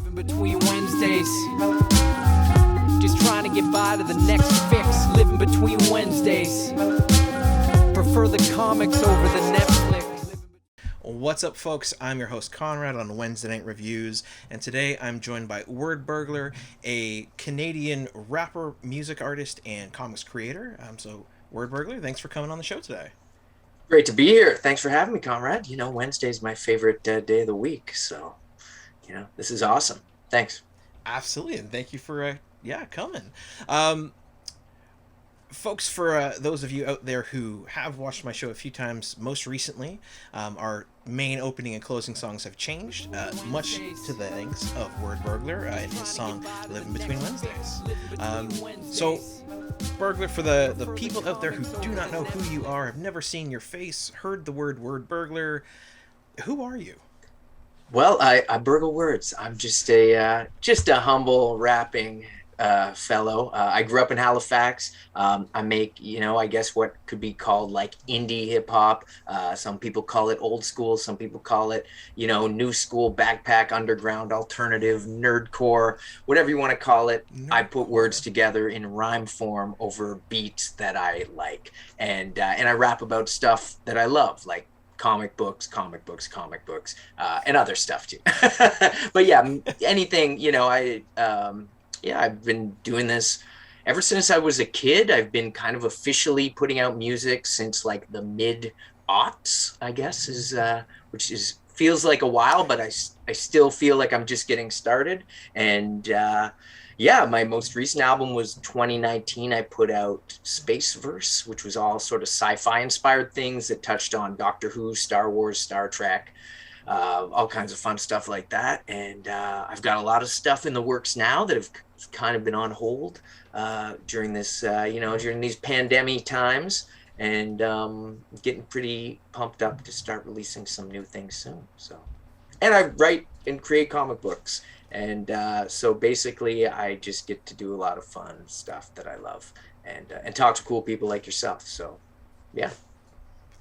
Living between Wednesdays. Just trying to get by to the next fix. Living between Wednesdays. Prefer the comics over the Netflix. What's up, folks? I'm your host Konrad on Wednesday Night Reviews, and today I'm joined by Wordburglar, a Canadian rapper, music artist, and comics creator. So, Wordburglar, thanks for coming on the show today. Great to be here. Thanks for having me, Konrad. You know, Wednesday's my favorite day of the week, so, this is awesome. Thanks. Absolutely, and thank you for, coming. Folks, for those of you out there who have watched my show a few times, most recently, our main opening and closing songs have changed, much to the thanks of Wordburglar and his song Living Between Wednesdays. So, Burglar, for the people out there who do not know who you are, have never seen your face, heard the word Wordburglar, who are you? Well, I burgle words. I'm just a humble rapping fellow. I grew up in Halifax. I make, I guess what could be called like indie hip hop. Some people call it old school. Some people call it, new school, backpack, underground, alternative, nerdcore, whatever you want to call it. I put words together in rhyme form over beats that I like. And I rap about stuff that I love, like comic books, and other stuff too. But yeah, anything, I've been doing this ever since I was a kid. I've been kind of officially putting out music since like the mid-aughts, I guess, feels like a while, but I still feel like I'm just getting started. And my most recent album was 2019. I put out Space Verse, which was all sort of sci-fi inspired things that touched on Doctor Who, Star Wars, Star Trek, all kinds of fun stuff like that. And I've got a lot of stuff in the works now that have kind of been on hold during this, during these pandemic times, and getting pretty pumped up to start releasing some new things soon. So, and I write and create comic books. And so basically I just get to do a lot of fun stuff that I love and talk to cool people like yourself. So, yeah.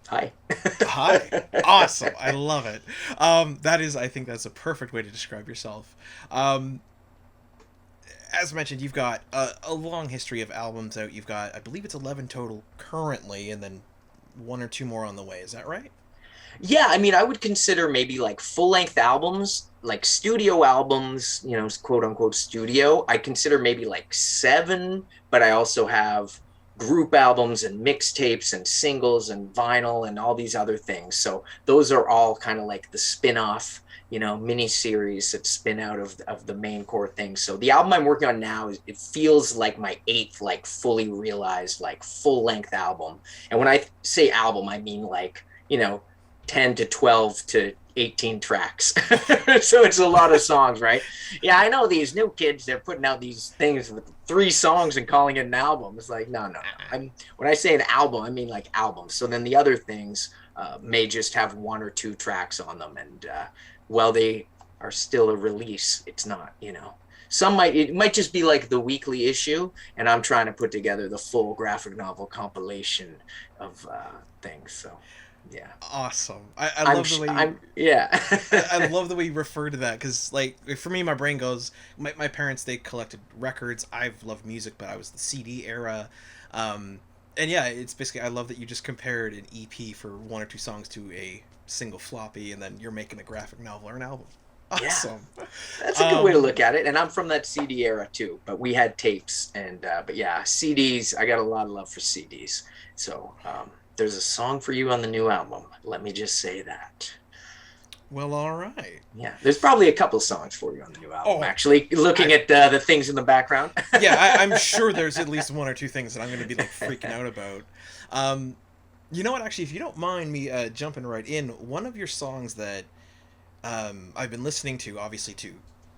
Hi. Hi. Awesome. I love it. I think that's a perfect way to describe yourself. As mentioned, you've got a long history of albums out. You've got, I believe it's 11 total currently, and then one or two more on the way. Is that right? Yeah, I mean, I would consider maybe like full-length albums, like studio albums, quote unquote studio. I consider maybe like 7, but I also have group albums and mixtapes and singles and vinyl and all these other things. So those are all kind of like the spin-off, mini series that spin out of the main core thing. So the album I'm working on now, it feels like my 8th, like fully realized, like full-length album. And when I say album, I mean like, 10 to 12 to 18 tracks. So it's a lot of songs, right? Yeah, I know these new kids, they're putting out these things with 3 songs and calling it an album. It's like, no. When I say an album, I mean like albums. So then the other things may just have 1 or 2 tracks on them. And while they are still a release, it's not, it might just be like the weekly issue, and I'm trying to put together the full graphic novel compilation of things. So yeah, awesome. I love the way I love the way you refer to that, because like for me, my brain goes, my parents, they collected records. I've loved music, but I was the CD era, and yeah, it's basically, I love that you just compared an EP for 1 or 2 songs to a single floppy, and then you're making a graphic novel or an album. Awesome. Yeah, that's a good way to look at it. And I'm from that CD era too, but we had tapes, and but yeah, CDs, I got a lot of love for CDs. So there's a song for you on the new album. Let me just say that. Well, all right. Yeah, there's probably a couple songs for you on the new album, actually, looking at the things in the background. Yeah, I'm sure there's at least 1 or 2 things that I'm going to be like freaking out about. You know what, actually, if you don't mind me jumping right in, one of your songs that I've been listening to, obviously to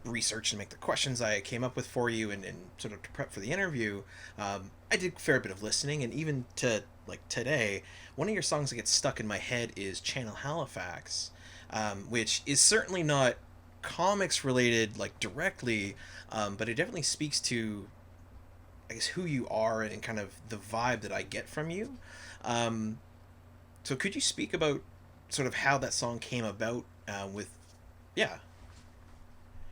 research and make the questions I came up with for you, and sort of to prep for the interview, I did a fair bit of listening, and even to like today, one of your songs that gets stuck in my head is Channel Halifax, which is certainly not comics related like directly, but it definitely speaks to, I guess, who you are and kind of the vibe that I get from you. So could you speak about sort of how that song came about with, yeah.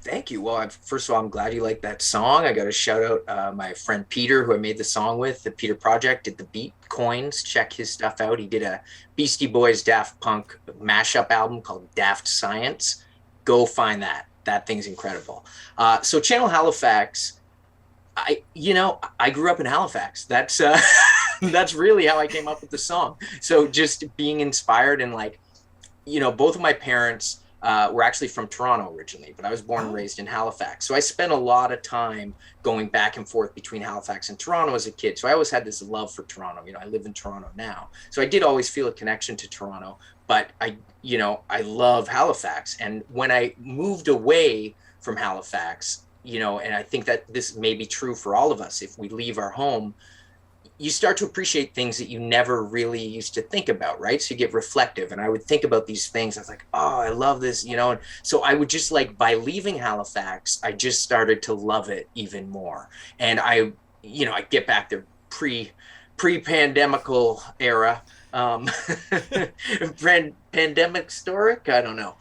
Thank you. Well, first of all, I'm glad you like that song. I got to shout out my friend Peter, who I made the song with. The Peter Project did the beat coins. Check his stuff out. He did a Beastie Boys Daft Punk mashup album called Daft Science. Go find that. That thing's incredible. So Channel Halifax, I grew up in Halifax. That's that's really how I came up with the song. So just being inspired and like, both of my parents were actually from Toronto originally, but I was born and raised in Halifax. So I spent a lot of time going back and forth between Halifax and Toronto as a kid. So I always had this love for Toronto. I live in Toronto now. So I did always feel a connection to Toronto, but I love Halifax. And when I moved away from Halifax, and I think that this may be true for all of us, if we leave our home, you start to appreciate things that you never really used to think about, right? So you get reflective. And I would think about these things. I was like, oh, I love this, And so I would just by leaving Halifax, I just started to love it even more. And I get back to pre-pandemical era, pandemic historic, I don't know.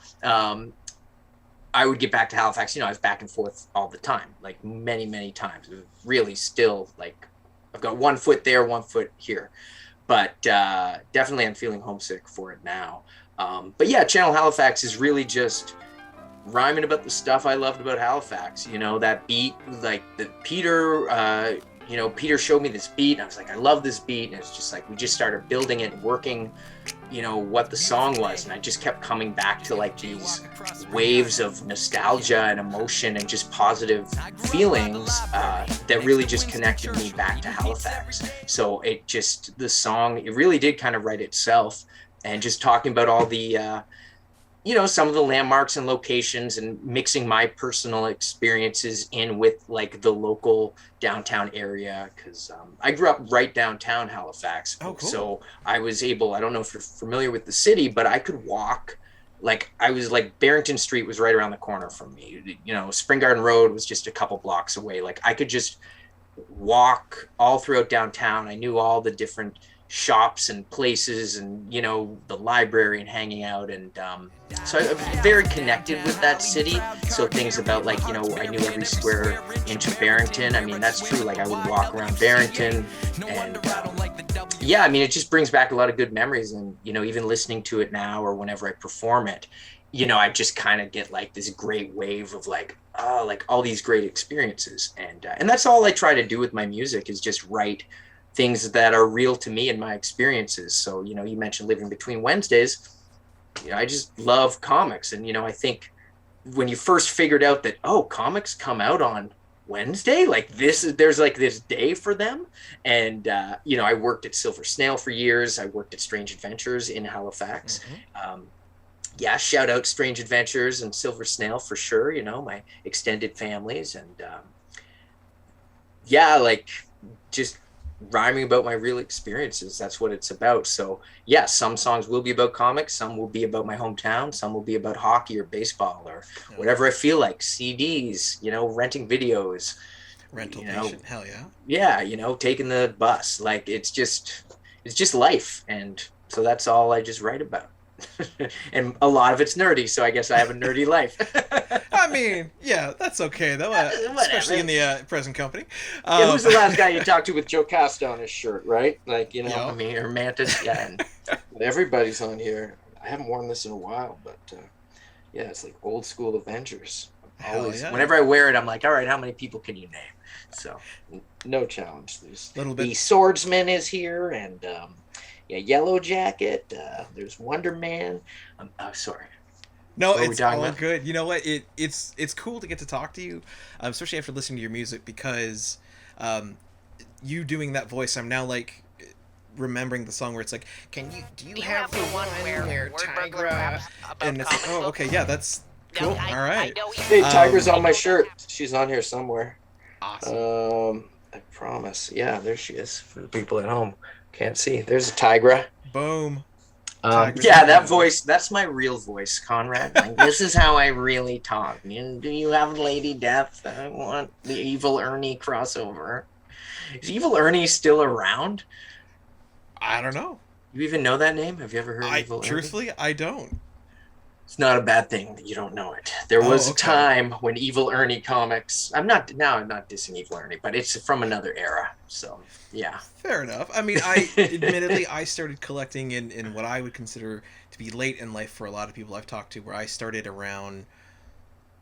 I would get back to Halifax, I was back and forth all the time, like many, many times. It was really still I've got 1 foot there, 1 foot here, but definitely I'm feeling homesick for it now. But yeah, Channel Halifax is really just rhyming about the stuff I loved about Halifax. That beat, like the Peter, Peter showed me this beat and I was like, I love this beat. And it's just we just started building it and working, what the song was. And I just kept coming back to these waves of nostalgia and emotion and just positive feelings that really just connected me back to Halifax. So the song, it really did kind of write itself, and just talking about all the, some of the landmarks and locations and mixing my personal experiences in with the local downtown area. Cause I grew up right downtown Halifax. Oh, cool. So I was able, I don't know if you're familiar with the city, but I could walk, Barrington Street was right around the corner from me. Spring Garden Road was just a couple blocks away. I could just walk all throughout downtown. I knew all the different shops and places and the library and hanging out, and so I'm very connected with that city. So things about I knew every square inch of Barrington. That's true. I would walk around Barrington, and it just brings back a lot of good memories. And even listening to it now or whenever I perform it, I just kind of get this great wave of all these great experiences. And that's all I try to do with my music, is just write things that are real to me and my experiences. So, you mentioned Living Between Wednesdays. I just love comics. And, I think when you first figured out that, comics come out on Wednesday, there's this day for them. And, I worked at Silver Snail for years. I worked at Strange Adventures in Halifax. Mm-hmm. Shout out Strange Adventures and Silver Snail for sure. My extended families, and, just rhyming about my real experiences. That's what it's about. So some songs will be about comics, some will be about my hometown, some will be about hockey or baseball or whatever I feel like. CDs, renting videos, rental nation, hell yeah, taking the bus. It's just life. And so that's all I just write about. And a lot of it's nerdy, so I guess I have a nerdy life. That's okay though, especially in the present company. Who's the last guy you talked to with Joe Costa on his shirt, right? Or Mantis. And everybody's on here. I haven't worn this in a while, but it's old school Avengers. Always, whenever I wear it, I'm like, all right, how many people can you name? So no challenge. There's the Swordsman is here, and Yellow Jacket. There's Wonder Man. Sorry. No, it's all good. You know what? It's cool to get to talk to you, especially after listening to your music, because you doing that voice, I'm now remembering the song where it's do you have the one where Tigra? And it's okay, that's cool. All right. Hey, Tigra's on my shirt. She's on here somewhere. Awesome. I promise. Yeah, there she is for the people at home. Can't see. There's a Tigra. Boom. That voice, that's my real voice, Konrad. This is how I really talk. Do you have Lady Death? I want the Evil Ernie crossover. Is Evil Ernie still around? I don't know. You even know that name? Have you ever heard of Evil Ernie? Truthfully, I don't. It's not a bad thing that you don't know it. There was a time when Evil Ernie comics. I'm not dissing Evil Ernie, but it's from another era. So yeah. Fair enough. I mean, I admittedly I started collecting in what I would consider to be late in life for a lot of people I've talked to, where I started around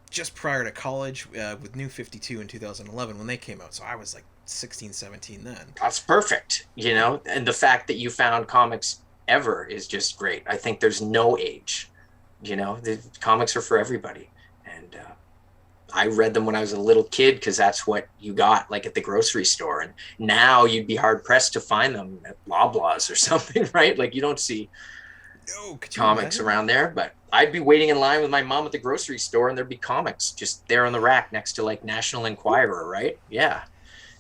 just prior to college with New 52 in 2011 when they came out. So I was like 16, 17 then. That's perfect, and the fact that you found comics ever is just great. I think there's no age. The comics are for everybody. And I read them when I was a little kid because that's what you got like at the grocery store. And now you'd be hard pressed to find them at Loblaws or something, right? Like you don't see comics around there, but I'd be waiting in line with my mom at the grocery store and there'd be comics just there on the rack next to like National Enquirer, right? Yeah.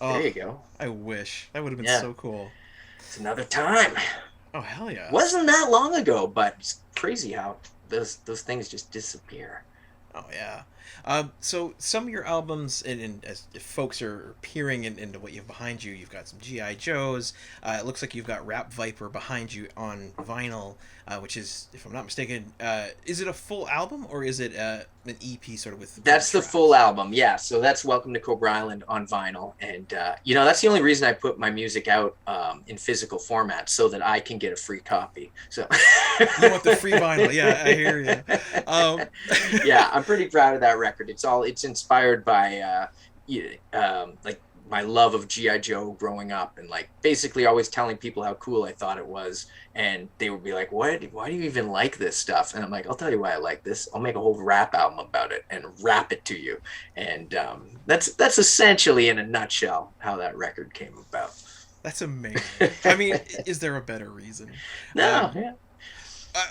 There you go. I wish. That would have been so cool. It's another time. Oh, hell yeah. Wasn't that long ago, but it's crazy how those things just disappear. Oh, yeah. So some of your albums, and as if folks are peering into what you have behind you, you've got some G.I. Joes. It looks like you've got Rap Viper behind you on vinyl, which is, if I'm not mistaken, is it a full album or is it an EP sort of with... That's the full album, yeah. So that's Welcome to Cobra Island on vinyl. And, that's the only reason I put my music out in physical format, so that I can get a free copy. So You want the free vinyl. Yeah, I hear you. Yeah, I'm pretty proud of that record. It's inspired by like my love of G.I. Joe growing up, and like basically always telling people how cool I thought it was, and they would be like, why do you even like this stuff? And I'm like, I'll tell you why I like this. I'll make a whole rap album about it and rap it to you. And that's essentially in a nutshell how that record came about. That's amazing. I mean, is there a better reason? No. Yeah.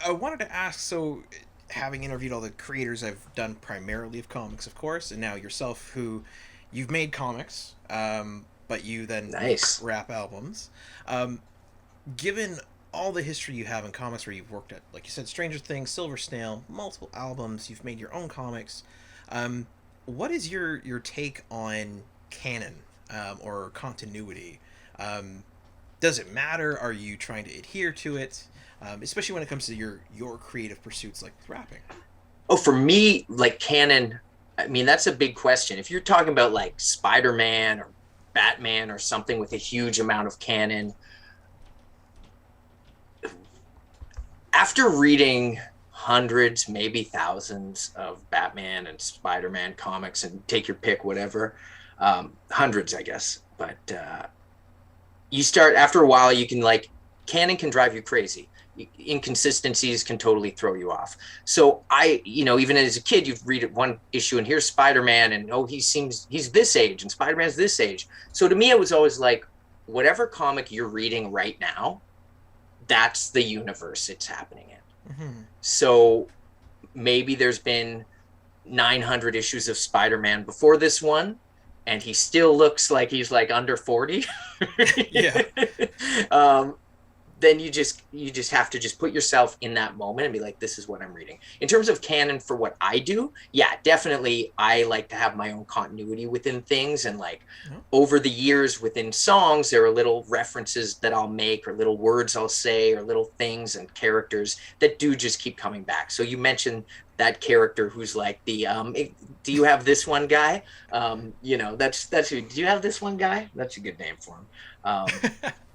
I wanted to ask, so having interviewed all the creators I've done primarily of comics, of course, and now yourself, who you've made comics, but you then rap albums. Given all the history you have in comics, where you've worked at, like you said, Stranger Things, Silver Snail, multiple albums, you've made your own comics. What is your take on canon or continuity? Does it matter? Are you trying to adhere to it? Especially when it comes to your creative pursuits like rapping. Oh, for me, like canon, I mean, that's a big question. If you're talking about like Spider-Man or Batman or something with a huge amount of canon, after reading hundreds, maybe thousands of Batman and Spider-Man comics, and take your pick, whatever, hundreds, I guess. But you start, after a while, you can like, canon can drive you crazy. Inconsistencies can totally throw you off. So even as a kid, you'd read one issue and here's Spider-Man and he's this age and Spider-Man's this age. So to me, it was always like, whatever comic you're reading right now, that's the universe it's happening in. Mm-hmm. So maybe there's been 900 issues of Spider-Man before this one, and he still looks like he's like under 40. Yeah. Then you just have to just put yourself in that moment and be like, this is what I'm reading. In terms of canon for what I do, yeah, definitely I like to have my own continuity within things. And like over the years within songs, there are little references that I'll make, or little words I'll say, or little things and characters that do just keep coming back. So you mentioned that character who's like the do you have this one guy? That's who. Do you have this one guy? That's a good name for him.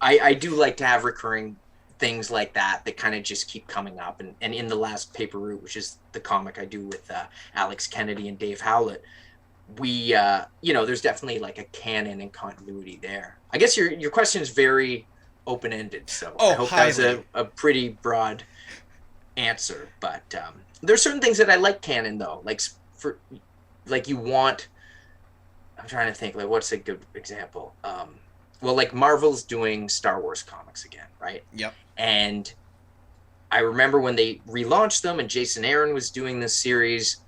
I do like to have recurring things like that kind of just keep coming up. And in the last Paper Route, which is the comic I do with Alex Kennedy and Dave Howlett, we there's definitely like a canon and continuity there. I guess your question is very open-ended, so I hope that's a pretty broad answer. But there's certain things that I like canon though, like I'm trying to think, like what's a good example. Well, like Marvel's doing Star Wars comics again, right? Yep. And I remember when they relaunched them and Jason Aaron was doing this series,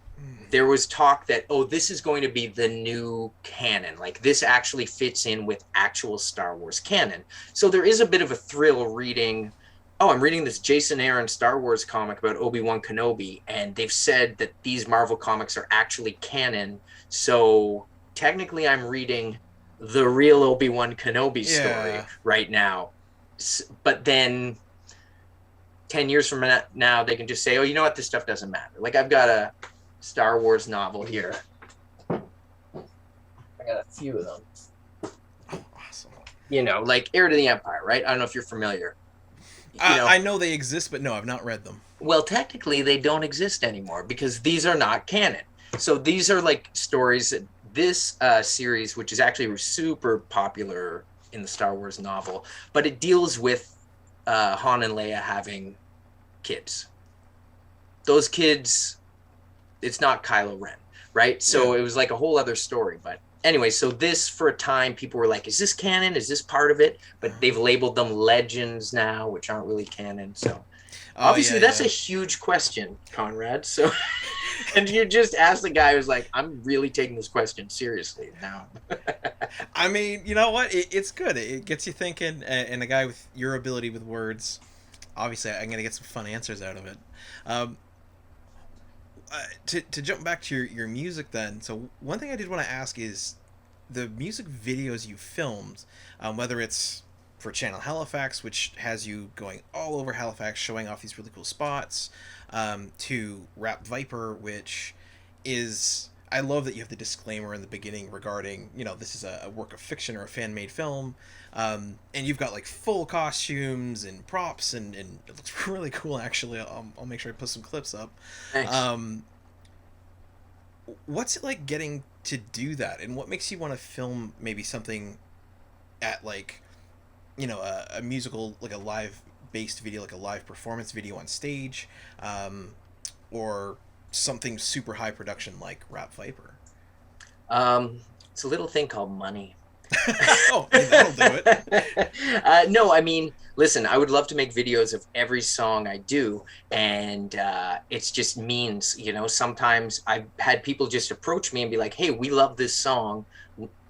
there was talk that, this is going to be the new canon. Like this actually fits in with actual Star Wars canon. So there is a bit of a thrill reading, I'm reading this Jason Aaron Star Wars comic about Obi-Wan Kenobi, and they've said that these Marvel comics are actually canon. So technically I'm reading the real Obi-Wan Kenobi story right now. But then 10 years from now, they can just say, oh, you know what, this stuff doesn't matter. Like, I've got a Star Wars novel here. I got a few of them. Oh, awesome. You know, like Heir to the Empire, right? I don't know if you're familiar. I know they exist, but no, I've not read them. Well, technically, they don't exist anymore because these are not canon. So these are like stories that this series, which is actually super popular in the Star Wars novel, but it deals with Han and Leia having kids. Those kids, it's not Kylo Ren, right? So it was like a whole other story. But anyway, so this, for a time, people were like, is this canon? Is this part of it? But they've labeled them legends now, which aren't really canon. So obviously that's a huge question, Konrad. So, and you just asked the guy who's like, I'm really taking this question seriously now. I mean, you know what? It's good. It gets you thinking, and a guy with your ability with words, obviously I'm going to get some fun answers out of it. To jump back to your music then, so one thing I did want to ask is the music videos you filmed, whether it's for Channel Halifax, which has you going all over Halifax showing off these really cool spots, to Rap Viper, which is, I love that you have the disclaimer in the beginning regarding, you know, this is a work of fiction or a fan-made film, and you've got like full costumes and props, and it looks really cool actually. I'll make sure I put some clips up. Thanks. What's it like getting to do that, and what makes you want to film maybe something at like, you know, a musical, like a live based video, like a live performance video on stage, or something super high production like Rap Viper? It's a little thing called money. Oh, that'll do it. No, I mean, listen, I would love to make videos of every song I do, and it's just means, you know, sometimes I've had people just approach me and be like, hey, we love this song,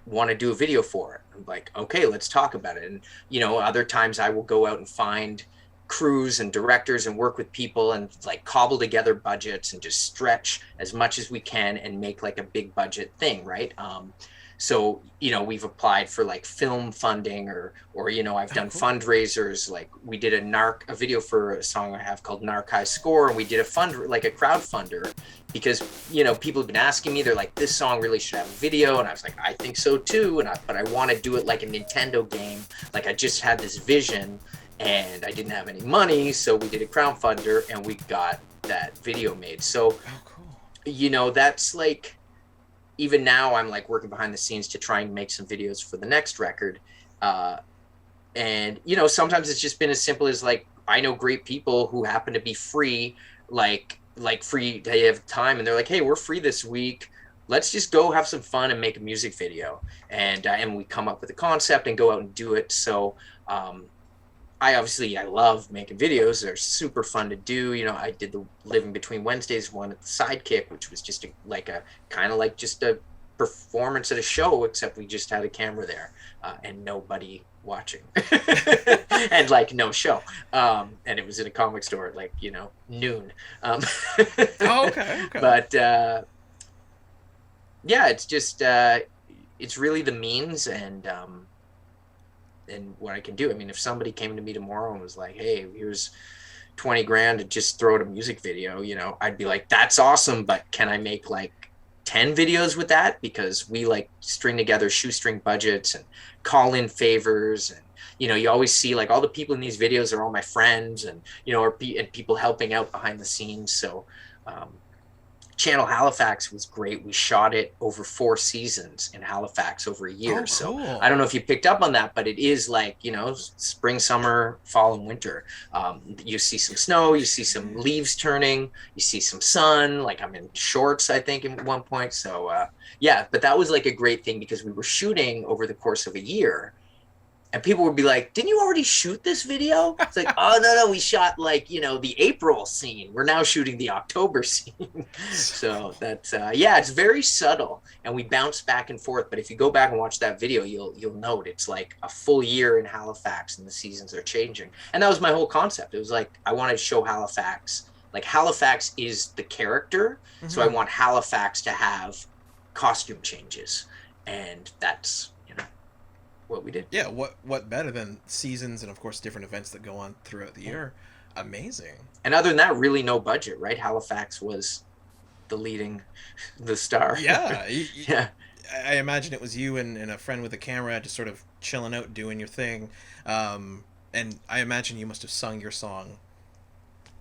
want to do a video for it. I'm like, okay, let's talk about it. And, you know, other times I will go out and find crews and directors and work with people and like cobble together budgets and just stretch as much as we can and make like a big budget thing, right? So, you know, we've applied for like film funding or you know, I've done fundraisers. Like we did a video for a song I have called Narc High Score, and we did a crowdfunder because, you know, people have been asking me, they're like, this song really should have a video, and I was like, I think so too, but I want to do it like a Nintendo game. Like I just had this vision and I didn't have any money, so we did a crowdfunder and we got that video made. So, you know, that's like, even now I'm like working behind the scenes to try and make some videos for the next record. And, you know, sometimes it's just been as simple as like, I know great people who happen to be free, like free, they have time and they're like, hey, we're free this week. Let's just go have some fun and make a music video. And we come up with a concept and go out and do it. So, I love making videos. They're super fun to do. You know, I did the Living Between Wednesdays one at the Sidekick, which was just just a performance at a show, except we just had a camera there and nobody watching and like no show. And it was in a comic store at like, you know, noon. Okay. But yeah, it's just, it's really the means and what I can do. I mean, if somebody came to me tomorrow and was like, hey, here's 20 grand to just throw at a music video, you know, I'd be like, that's awesome, but can I make like 10 videos with that? Because we like string together shoestring budgets and call in favors, and you know, you always see like all the people in these videos are all my friends, and you know, and people helping out behind the scenes. So Channel Halifax was great. We shot it over 4 seasons in Halifax over a year. Oh, cool. So I don't know if you picked up on that, but it is like, you know, spring, summer, fall, and winter. You see some snow, you see some leaves turning, you see some sun. Like I'm in shorts, I think, at one point. So yeah, but that was like a great thing because we were shooting over the course of a year. And people would be like, didn't you already shoot this video? It's like, oh, no, we shot like, you know, the April scene. We're now shooting the October scene. So that's, yeah, it's very subtle. And we bounce back and forth. But if you go back and watch that video, you'll note it's like a full year in Halifax and the seasons are changing. And that was my whole concept. It was like, I wanted to show Halifax. Like Halifax is the character. Mm-hmm. So I want Halifax to have costume changes. And that's what we did. Yeah, what better than seasons and of course different events that go on throughout the year. Amazing. And other than that, really no budget, right? Halifax was the star. Yeah. Yeah. I imagine it was you and a friend with a camera just sort of chilling out, doing your thing. And I imagine you must have sung your song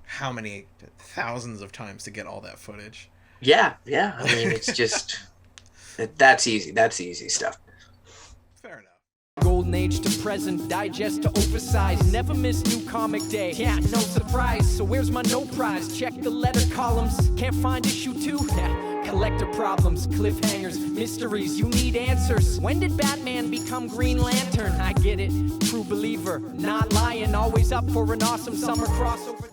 how many thousands of times to get all that footage. Yeah. I mean, it's just, that's easy. That's easy stuff. Fair enough. Golden age to present, digest to oversize. Never miss new comic day. Yeah, no surprise. So where's my no prize? Check the letter columns. Can't find issue 2? Yeah. Collector problems, cliffhangers, mysteries. You need answers. When did Batman become Green Lantern? I get it. True believer, not lying. Always up for an awesome summer crossover.